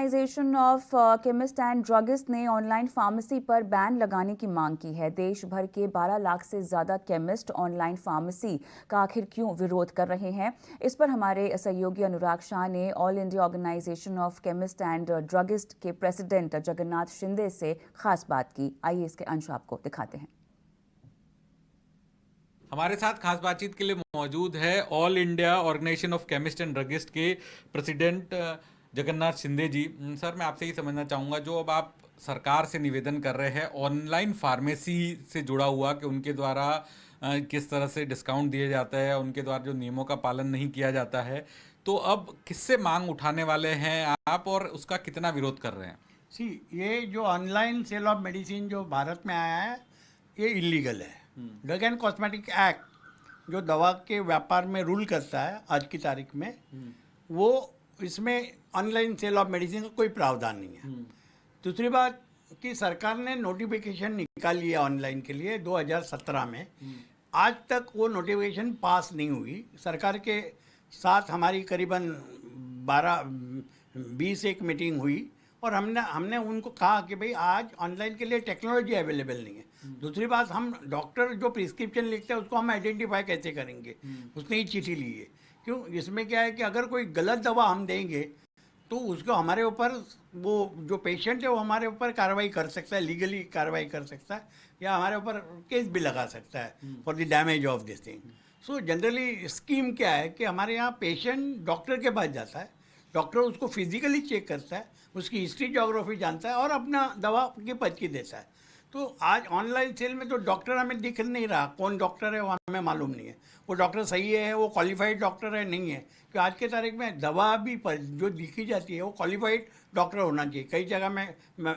Organisation of chemist and druggist ने online pharmacy पर ban लगाने की मांग की है। देश भर के 12 लाख से ज्यादा केमिस्ट ऑनलाइन फार्मेसी का आखिर क्यों विरोध कर रहे हैं, इस पर हमारे सहयोगी अनुराग शाह ने all India organization of chemist and druggist के प्रेसिडेंट जगन्नाथ शिंदे से खास बात की। आइए इसके अंश आपको दिखाते हैं। हमारे साथ खास बातचीत के लिए मौजूद है all India organization of chemist and druggist के प्रेसिडेंट जगन्नाथ शिंदे जी। सर, मैं आपसे ही समझना चाहूँगा, जो अब आप सरकार से निवेदन कर रहे हैं ऑनलाइन फार्मेसी से जुड़ा हुआ कि उनके द्वारा किस तरह से डिस्काउंट दिया जाता है, उनके द्वारा जो नियमों का पालन नहीं किया जाता है, तो अब किससे मांग उठाने वाले हैं आप और उसका कितना विरोध कर रहे हैं? ये जो ऑनलाइन सेल ऑफ मेडिसिन जो भारत में आया है, ये इलीगल है। ड्रग एंड कॉस्मेटिक एक्ट जो दवा के व्यापार में रूल करता है आज की तारीख में, वो इसमें ऑनलाइन सेल ऑफ मेडिसिन का कोई प्रावधान नहीं है। दूसरी बात कि सरकार ने नोटिफिकेशन निकाली है ऑनलाइन के लिए 2017 में, आज तक वो नोटिफिकेशन पास नहीं हुई। सरकार के साथ हमारी करीबन 12-20 एक मीटिंग हुई और हमने उनको कहा कि भाई आज ऑनलाइन के लिए टेक्नोलॉजी अवेलेबल नहीं है। दूसरी बात, हम डॉक्टर जो प्रिस्क्रिप्शन लिखते हैं उसको हम आइडेंटिफाई कैसे करेंगे? उसने ही चिट्ठी ली है। क्यों? इसमें क्या है कि अगर कोई गलत दवा हम देंगे तो उसको हमारे ऊपर, वो जो पेशेंट है वो हमारे ऊपर कार्रवाई कर सकता है, लीगली कार्रवाई कर सकता है, या हमारे ऊपर केस भी लगा सकता है for the damage of this thing. So generally scheme क्या है कि हमारे यहाँ पेशेंट डॉक्टर के पास जाता है, डॉक्टर उसको फिजिकली चेक करता है, उसकी हिस्ट्री जोग्राफी जानता है और अपना दवा की पर्ची देता है। तो आज ऑनलाइन सेल में तो डॉक्टर हमें दिख नहीं रहा, कौन डॉक्टर है वो हमें मालूम नहीं है, वो डॉक्टर सही है, वो क्वालिफाइड डॉक्टर है नहीं है। कि आज के तारीख में दवा भी जो लिखी जाती है वो क्वालिफाइड डॉक्टर होना चाहिए। कई जगह में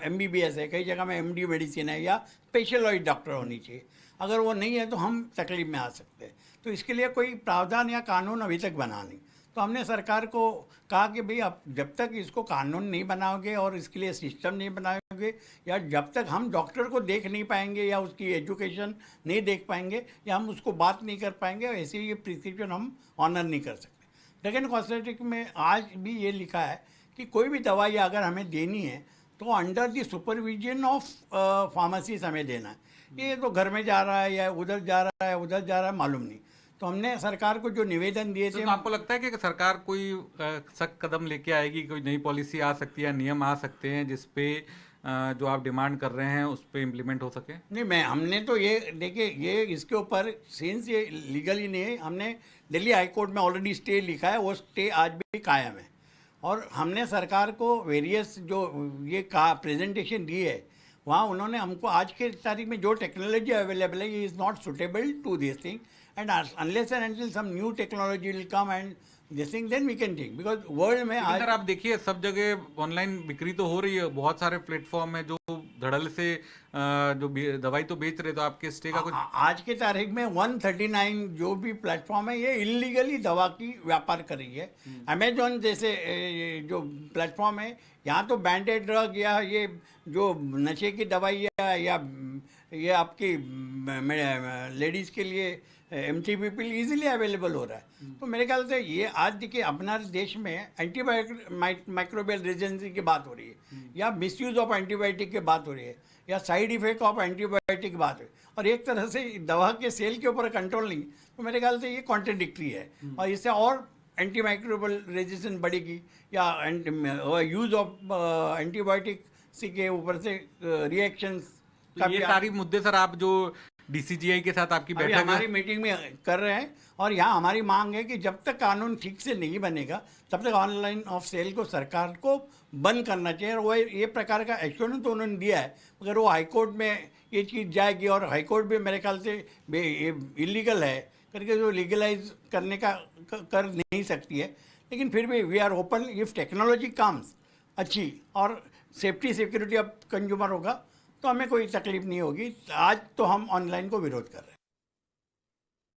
MBBS है, कई जगह में MD मेडिसिन है, या स्पेशलाइज्ड डॉक्टर होनी चाहिए। अगर वो नहीं है तो हम तकलीफ में आ सकते हैं। तो इसके लिए कोई प्रावधान या कानून अभी तक बना नहीं। तो हमने सरकार को कहा कि भाई आप जब तक इसको कानून नहीं बनाओगे और इसके लिए सिस्टम नहीं बनाओगे, या जब तक हम डॉक्टर को देख नहीं पाएंगे या उसकी एजुकेशन नहीं देख पाएंगे या हम उसको बात नहीं कर पाएंगे, ऐसे ये प्रिस्क्रिप्शन हम ऑनर नहीं कर सकते। ड्रग एंड कॉस्मेटिक में आज भी ये लिखा है कि कोई भी दवाई अगर हमें देनी है तो under the supervision of pharmacies हमें देना है। ये तो घर में जा रहा है या उधर जा रहा है, उधर जा रहा है, मालूम नहीं। तो हमने सरकार को जो निवेदन दिए थे। तो आपको लगता है कि सरकार कोई सख्त कदम लेके आएगी, कोई नई पॉलिसी आ सकती है, नियम आ सकते हैं जिसपे जो आप डिमांड कर रहे हैं उस पर इम्प्लीमेंट हो सके? नहीं, हमने तो ये देखिए, ये इसके ऊपर सिंस ये लीगली नहीं है, हमने दिल्ली हाई कोर्ट में ऑलरेडी स्टे लिखा है, वो स्टे आज भी कायम है। और हमने सरकार को वेरियस जो ये प्रेजेंटेशन दी है, वहाँ उन्होंने हमको आज के तारीख में जो टेक्नोलॉजी अवेलेबल है, ये is not suitable to this thing, and unless and until some new technology will come and this thing, then we can take, because world में आज आप देखिए सब जगह ऑनलाइन बिक्री तो हो रही है, बहुत सारे प्लेटफॉर्म है जो धड़ल्ले से जो दवाई तो बेच रहे, तो आपके स्टे का कुछ? आज के तारीख में 139 जो भी प्लेटफॉर्म है ये इलीगली दवा की व्यापार कर रही है। अमेजोन जैसे जो प्लेटफॉर्म है, यहाँ तो बैंडेड ड्रग या ये जो नशे की दवाई या ये आपकी लेडीज़ के लिए MTP पिल ईजिली अवेलेबल हो रहा है। तो मेरे ख्याल से ये आज देखिए अपना देश में माइक्रोबियल रेजिस्टेंसी की बात हो रही है, या मिसयूज ऑफ एंटीबायोटिक की बात हो रही है, या साइड इफेक्ट ऑफ एंटीबायोटिक की बात हो रही है, और एक तरह से दवा के सेल के ऊपर कंट्रोल नहीं। तो मेरे ख्याल से ये कॉन्ट्रडिक्टरी है, और इससे और एंटी माइक्रोबियल रेजिस्टेंस बढ़ेगी, या यूज ऑफ एंटीबायोटिक के ऊपर से रिएक्शंस। ये सारी मुद्दे सर आप जो DCGI के साथ आपकी बैठक हमारी मीटिंग में कर रहे हैं, और यहाँ हमारी मांग है कि जब तक कानून ठीक से नहीं बनेगा तब तक ऑनलाइन ऑफ सेल को सरकार को बंद करना चाहिए। और वो ये प्रकार का एश्योरेंस तो उन्होंने दिया है, मगर वो हाईकोर्ट में ये चीज़ जाएगी, और हाईकोर्ट भी मेरे ख्याल से इलीगल है करके जो लीगलाइज करने का कर नहीं सकती है। लेकिन फिर भी we are open, if technology comes अच्छी और सेफ्टी सिक्योरिटी ऑफ कंज्यूमर होगा तो हमें कोई तकलीफ नहीं होगी। आज तो हम ऑनलाइन को विरोध कर रहे हैं।